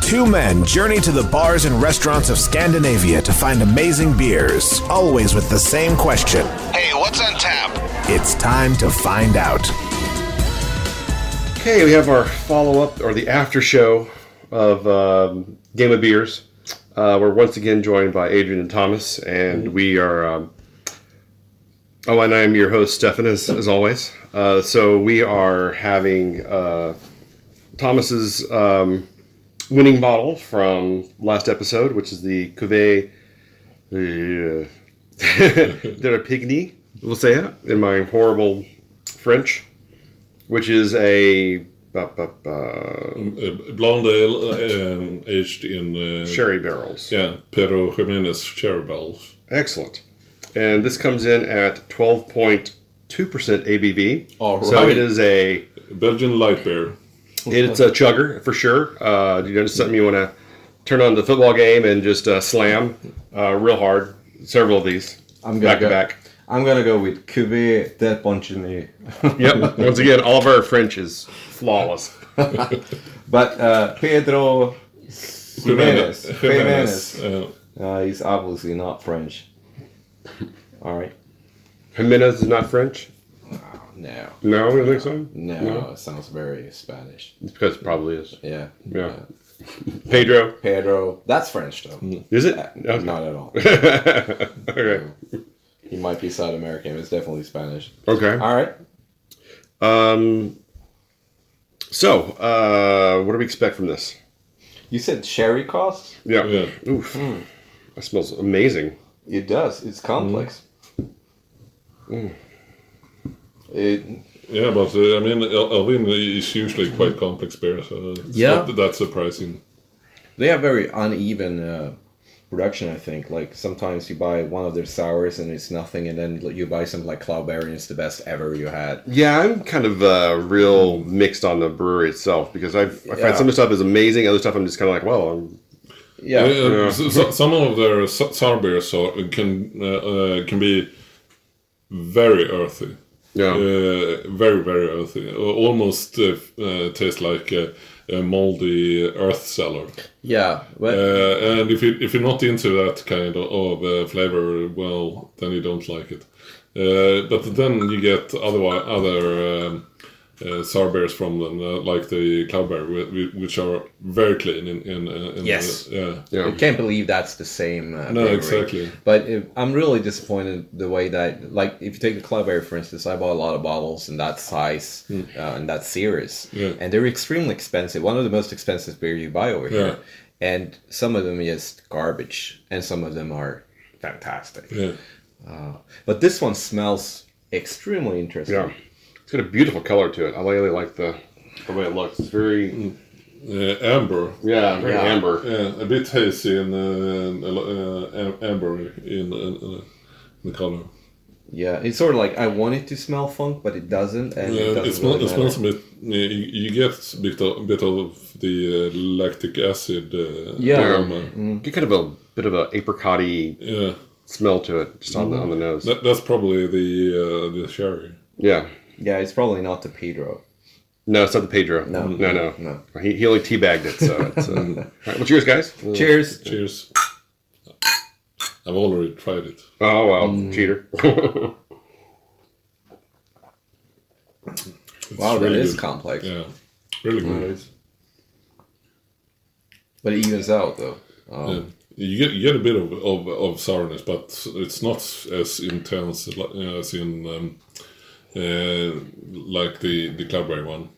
Two men journey to the bars and restaurants of Scandinavia to find amazing beers, always with the same question. Hey, what's on tap? It's time to find out. Okay, we have our follow-up, or the after show of Game of Beers. We're once again joined by Adrian and Thomas, and we are... and I'm your host, Stefan, as always. So we are having Thomas's winning bottle from last episode, which is the Cuvée de la Pigny, we'll say it in my horrible French, which is a blonde ale aged in sherry barrels. Yeah, Pedro Jimenez sherry barrels. Excellent. And this comes in at 12.2% ABV. All right. So it is a Belgian light beer. It's a chugger for sure. It's something you want to turn on the football game and just slam real hard. Several of these back to back. I'm gonna go with Cuvée de Ponchini. Yep. Once again, all of our French is flawless. But Pedro Jimenez. Jimenez. He's obviously not French. All right. Jimenez is not French? No. No, you don't think so? No, it sounds very Spanish. It's because it probably is. Yeah. Pedro. That's French, though. Is it? Okay. Not at all. Okay. He might be South American, but it's definitely Spanish. Okay. All right. So, what do we expect from this? You said sherry cost? Yeah. Yeah. Oof. That smells amazing. It does. It's complex. Yeah, but Alvinne is usually quite complex beer, so it's not that surprising. They have very uneven production, I think. Like, sometimes you buy one of their sours and it's nothing, and then you buy something like Cloudberry and it's the best ever you had. Yeah, I'm kind of real mixed on the brewery itself, because I find some of the stuff is amazing, other stuff I'm just kind of like, well... Some of their sour beers can be very earthy. Yeah. Very, very earthy. Almost tastes like a moldy earth cellar. Yeah. And if you're not into that kind of flavor, well, then you don't like it. But then you get other sour beers from them, like the Cloudberry, which are very clean. Yes. Yeah. I can't believe that's the same. No, brewery. exactly. But I'm really disappointed the way that, like, if you take the Cloudberry, for instance, I bought a lot of bottles in that size and that series. Yeah. And they're extremely expensive. One of the most expensive beers you buy over here. And some of them are just garbage, and some of them are fantastic. Yeah. But this one smells extremely interesting. Yeah. It's got a beautiful color to it. I really like the way it looks. It's very... amber. Yeah, very amber. Yeah, a bit hazy and amber in the color. Yeah, it's sort of like, I want it to smell funk, but it doesn't. And it smells a bit... You get a bit of the lactic acid aroma. Get kind of a bit of a apricot-y smell to it, just on the nose. That's probably the sherry. Yeah. Yeah, it's probably not the Pedro. No, it's not the Pedro. No. He only teabagged it, so it's... all right, well, cheers, guys. Cheers. Cheers. I've already tried it. Oh, well, cheater. Wow, that really is good. complex. Yeah, really good. But it evens out, though. Yeah. You get a bit of sourness, but it's not as intense as in like the Cloudberry one.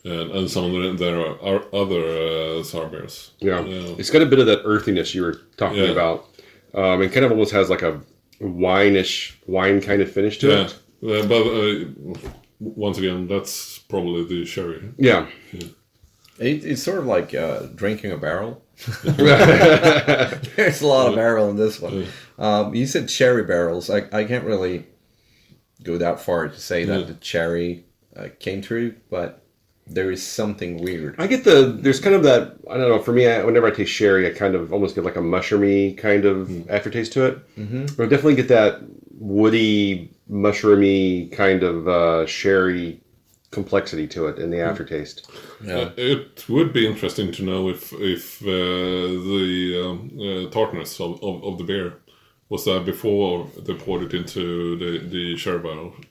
And some of there are other sour beers. Yeah. It's got a bit of that earthiness you were talking about. It kind of almost has like a wine kind of finish to it. But once again, that's probably the sherry. Yeah. It's sort of like drinking a barrel. There's a lot of barrel in this one. You said cherry barrels. I can't really go that far to say that the cherry came through, but there is something weird. I get there's kind of that, I don't know, for me, whenever I taste sherry, I kind of almost get like a mushroomy kind of aftertaste to it. Mm-hmm. But I definitely get that woody, mushroomy kind of sherry complexity to it in the aftertaste. Yeah. It would be interesting to know if the tartness of the beer was that before they poured it into the sherry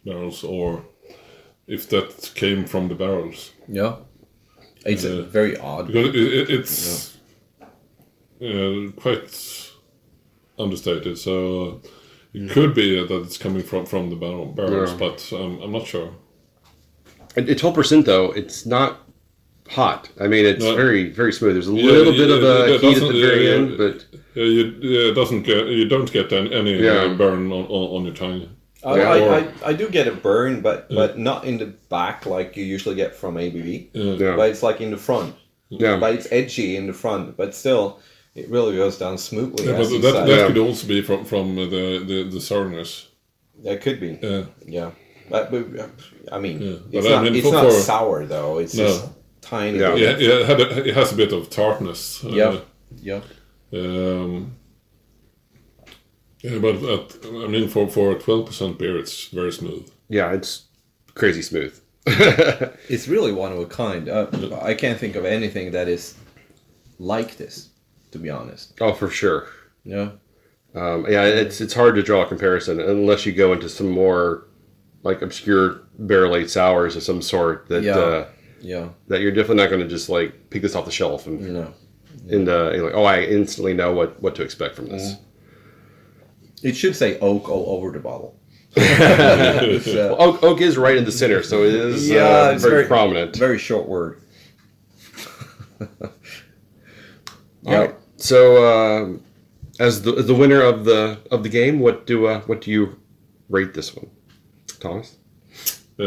barrels, or if that came from the barrels. Yeah. It's very odd. Because it's quite understated, so it could be that it's coming from the barrels, but I'm not sure. At 12% though, it's not hot. I mean, it's very, very smooth. There's a little bit of a heat at the very end, but you don't get any burn on your tongue. I do get a burn, but not in the back like you usually get from ABV. But it's like in the front. Yeah. But it's edgy in the front, but still, it really goes down smoothly. Yeah, but that could also be from the sourness. That could be. Yeah. But I mean, it's for not sour though. It's just tiny. Yeah. It has a bit of tartness. Yeah. But I mean, for 12% beer, it's very smooth. Yeah, it's crazy smooth. It's really one of a kind. I can't think of anything that is like this, to be honest. Oh, for sure. Yeah. It's hard to draw a comparison unless you go into some more like obscure barrel aged sours of some sort that that you're definitely not going to just like pick this off the shelf and you're like, oh, I instantly know what to expect from this. It should say oak all over the bottle. Well, oak is right in the center, so it is it's very prominent. Very short word. All right. So, as the winner of the game, what do you rate this one, Thomas? I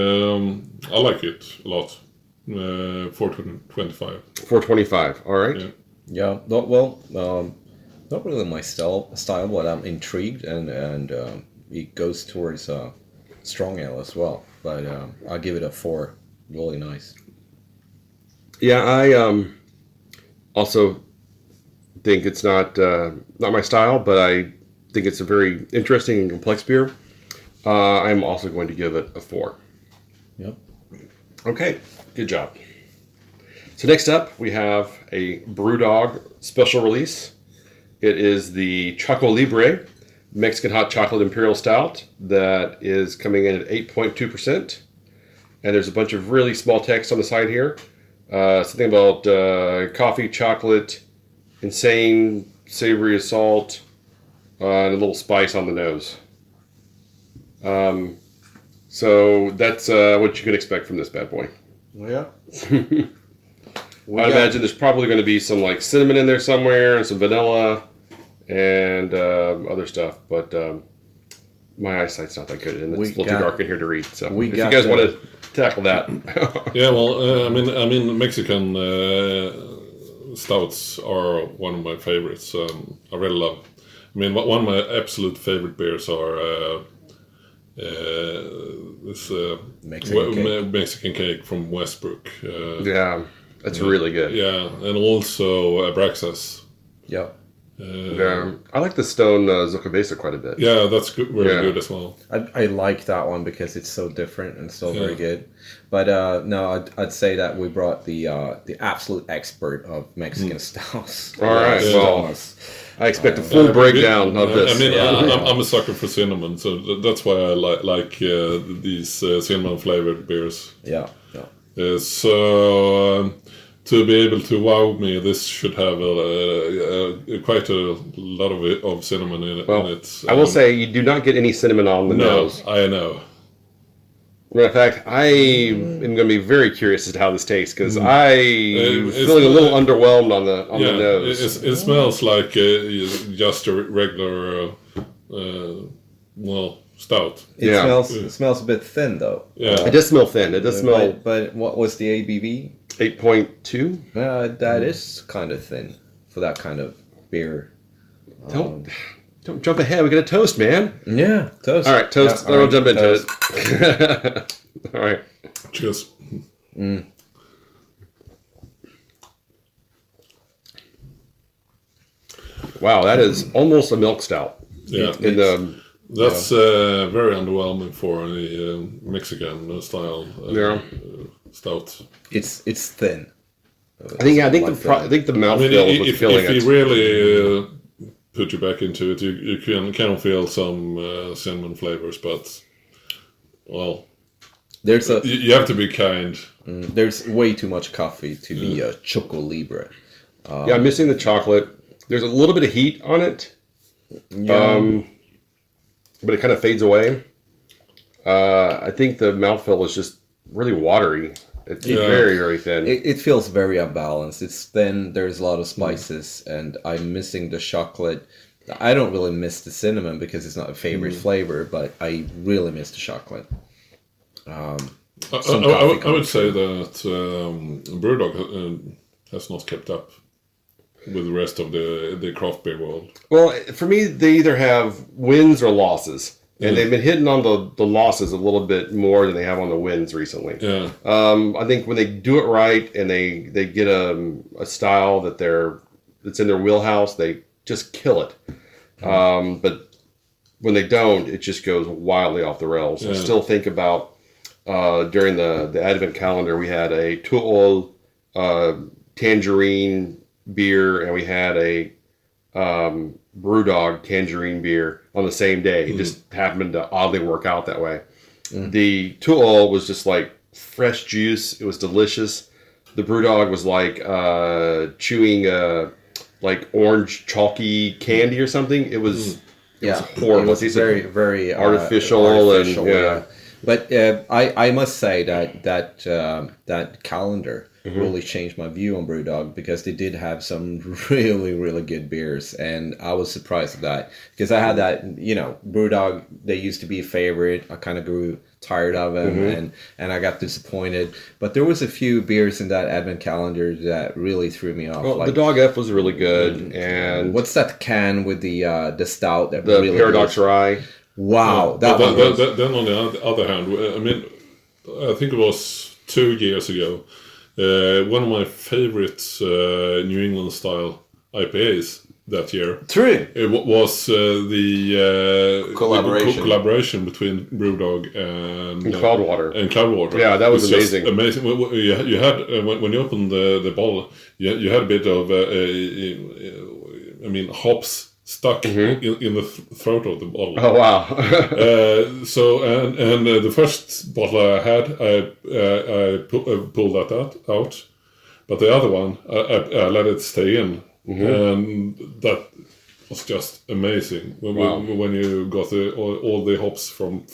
like it a lot. 425. 425. All right. Yeah. Well, not really my style, but I'm intrigued, and it goes towards strong ale as well. But I'll give it a 4. Really nice. Yeah, I also think it's not my style, but I think it's a very interesting and complex beer. I'm also going to give it a 4. Yep. Okay, good job. So next up, we have a Brewdog special release. It is the Choco Libre Mexican Hot Chocolate Imperial Stout that is coming in at 8.2%. And there's a bunch of really small text on the side here. Something about coffee, chocolate, insane savory assault, and a little spice on the nose. So that's what you can expect from this bad boy. Yeah. I imagine there's probably going to be some like cinnamon in there somewhere and some vanilla and other stuff, but my eyesight's not that good, and it's a little too dark in here to read. So if you guys want to tackle that, yeah. Well, I mean, Mexican stouts are one of my favorites. I really love. I mean, one of my absolute favorite beers are this Mexican cake from Westbrook. Yeah, that's really good. Yeah, and also Abraxas. Yeah. I like the Stone Zucavesa quite a bit. Yeah, that's good, really good as well. I like that one because it's so different and so very good. But no, I'd say that we brought the absolute expert of Mexican stouts. All right, well, I expect a full breakdown of this. I mean, I'm a sucker for cinnamon, so that's why I like these cinnamon flavored beers. Yeah. So to be able to wow me, this should have quite a lot of cinnamon in it. Well, I will say you do not get any cinnamon on the nose. I know. Matter of fact, I am going to be very curious as to how this tastes because I'm feeling a little underwhelmed on the nose. It smells like just a regular stout. It smells a bit thin though. Yeah, it does smell thin. It does smell. But what was the ABV? 8.2. That is kind of thin for that kind of beer. Don't jump ahead. We got a toast, man. Yeah, toast. All right, toast. We'll jump into it. All right. Cheers. Wow, that is almost a milk stout. Yeah. That's very underwhelming for a Mexican style stout. It's thin. I think the mouthfeel was filling if it. you really put you back into it, you can kind of feel some cinnamon flavors, but well, you have to be kind. There's way too much coffee to be a Choco Libre. Yeah, I'm missing the chocolate. There's a little bit of heat on it, but it kind of fades away. I think the mouthfeel is just really watery. It's very, very thin. It feels very unbalanced. It's thin. There's a lot of spices, and I'm missing the chocolate. I don't really miss the cinnamon because it's not a favorite flavor, but I really miss the chocolate. I would say that Brewdog has not kept up with the rest of the craft beer world. Well, for me, they either have wins or losses. And they've been hitting on the losses a little bit more than they have on the wins recently. Yeah. I think when they do it right and they get a style that's in their wheelhouse, they just kill it. But when they don't, it just goes wildly off the rails. I still think about during the Advent calendar, we had a Tuol tangerine beer, and we had a Brewdog tangerine beer on the same day. It just happened to oddly work out that way. The Tuol was just like fresh juice. It was delicious. The Brewdog was like chewing like orange chalky candy or something. It was horrible. It was very, very artificial. But I must say that calendar really changed my view on Brewdog, because they did have some really, really good beers, and I was surprised at that, because I had that, Brewdog, they used to be a favorite. I kind of grew tired of them, and I got disappointed. But there was a few beers in that Advent calendar that really threw me off. Well, the Dog F was really good, and what's that can with the stout? That the really Paradox Rye. Wow, then on the other hand, I mean, I think it was 2 years ago. One of my favorite New England style IPAs that year. True. It was the collaboration between Brewdog and Cloudwater. Yeah, that was amazing. Amazing. You had when you opened the bottle, you had a bit of hops stuck in the throat of the bottle. Oh wow! The first bottle I had, I pulled that out, but the other one I let it stay in, and that was just amazing. When you got all the hops from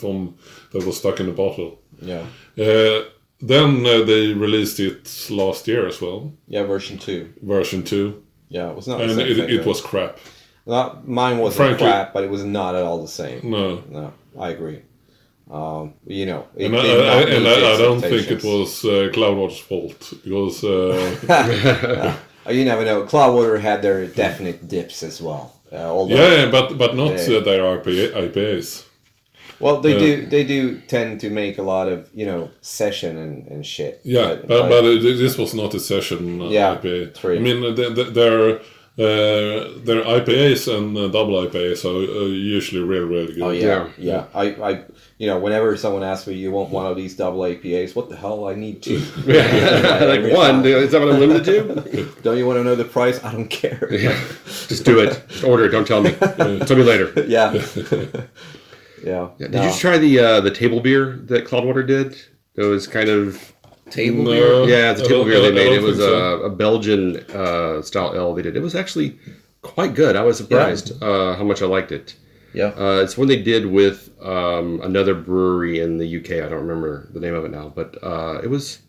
that was stuck in the bottle. Yeah. Then they released it last year as well. Yeah, version 2. Version 2. Yeah, it was not. And the same thing, it was crap. Mine wasn't crap, but it was not at all the same. No, I agree. I don't think it was Cloudwater's fault, because you never know. Cloudwater had their definite dips as well. But not their IPAs. Well, they do tend to make a lot of session and shit. Yeah, but this was not a session IPA. True. I mean, their IPAs and double IPAs are usually really, really good. Oh yeah. I whenever someone asks me, "You want one of these double IPAs?" What the hell? I need two. Like one? Is that what I'm limited to? Don't you want to know the price? I don't care. Yeah. Just do it. Just order it. Don't tell me. Tell me later. Yeah. Yeah. Did you try the table beer that Cloudwater did? It was kind of table beer. Yeah, it's a table beer they made. It was a Belgian style ale they did. It was actually quite good. I was surprised how much I liked it. Yeah. It's one they did with another brewery in the UK. I don't remember the name of it now, but it was.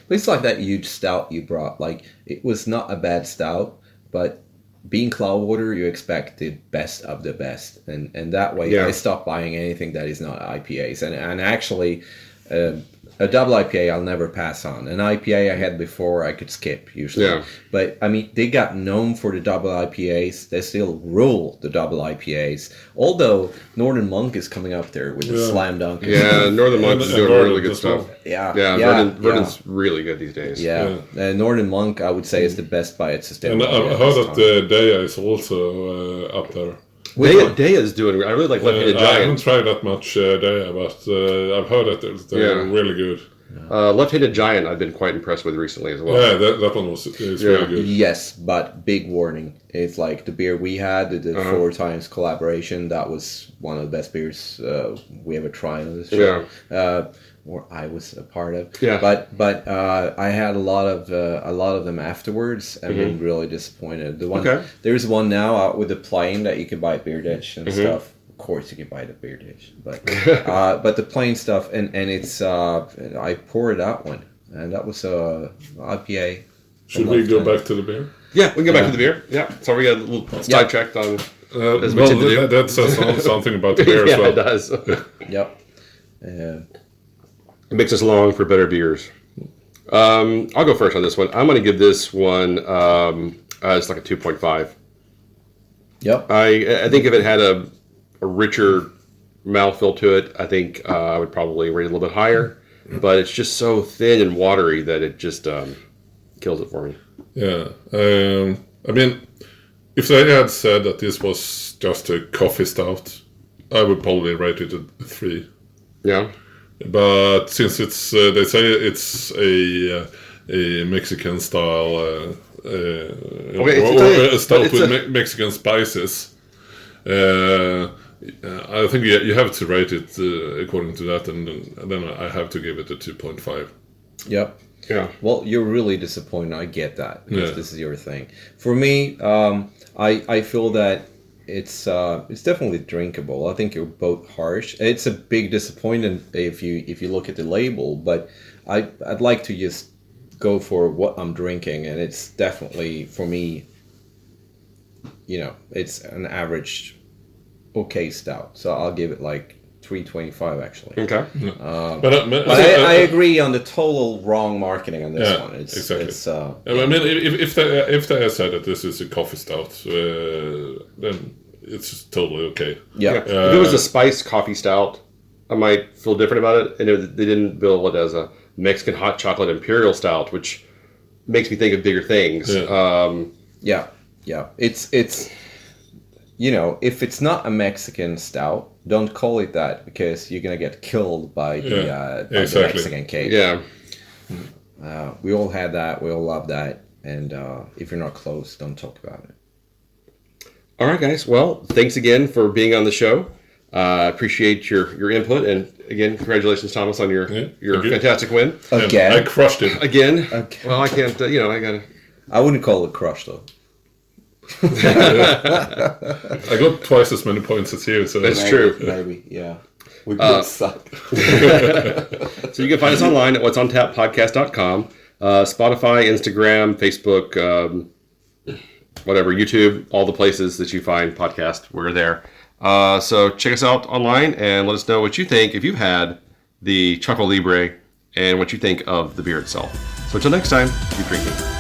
But it's like that huge stout you brought. Like, it was not a bad stout, but being Cloudwater, you expect the best of the best, and that way I stopped buying anything that is not IPAs. And actually, a double IPA I'll never pass on. An IPA I had before I could skip usually. Yeah. But I mean, they got known for the double IPAs. They still rule the double IPAs. Although Northern Monk is coming up there with the slam dunk. Yeah, Northern Monk is doing really good stuff. Yeah. Vernon's really good these days. Yeah. Northern Monk, I would say, is the best by its system. And I heard that Dea is also up there. Dea is doing. I really like Left-Handed Giant. I haven't tried that much Dea, but I've heard that they're really good. Left-Handed Giant, I've been quite impressed with recently as well. Yeah, that one is really good. Yes, but big warning. It's like the beer we had, the 4 times collaboration. That was one of the best beers we ever tried on this show. Or I was a part of. Yeah. But I had a lot of them afterwards, and been really disappointed. There's one now out with the plain that you can buy at Beer Ditch and stuff. Of course, you can buy it at Beer Ditch, but the plain stuff, and it's I poured that one, and that was a IPA. Should we go back to the beer? Yeah, we can go back to the beer. Yeah, so we got a little sidetracked on. That says something about the beer as well. It does. Yep. It makes us long for better beers. I'll go first on this one. I'm going to give this one it's like a 2.5. Yep. I think if it had a richer mouthfeel to it, I think I would probably rate it a little bit higher. But it's just so thin and watery that it just kills it for me. Yeah. I mean, if they had said that this was just a coffee stout, I would probably rate it a 3. Yeah. But since it's they say it's a Mexican style a stout with Mexican spices, I think you have to rate it according to that, and then I have to give it a 2.5. Yep. Yeah. Well, you're really disappointed. I get that because this is your thing. For me, I feel that it's definitely drinkable. I think you're both harsh. It's a big disappointment if you look at the label, but I'd like to just go for what I'm drinking, and it's definitely for me. It's an average, okay stout. So I'll give it like 3.25 actually. Okay. But I agree on the total wrong marketing on this one. Exactly. I mean, if they had said that this is a coffee stout, then it's totally okay. Yeah. If it was a spiced coffee stout, I might feel different about it. And they didn't bill it as a Mexican hot chocolate imperial stout, which makes me think of bigger things. Yeah. It's if it's not a Mexican stout, don't call it that because you're gonna get killed by the Mexican cake. Yeah. We all had that. We all love that. And if you're not close, don't talk about it. All right, guys. Well, thanks again for being on the show. Appreciate your input, and again, congratulations, Thomas, on your fantastic win. Again, I crushed it again. Okay. Well, I can't. I gotta. I wouldn't call it crush though. I got twice as many points as you, so that's true. Maybe, yeah. We both suck. So you can find us online at what'sontappodcast.com, Spotify, Instagram, Facebook, whatever, YouTube, all the places that you find podcasts, we're there. So check us out online and let us know what you think if you've had the Choco Libre and what you think of the beer itself. So until next time, keep drinking.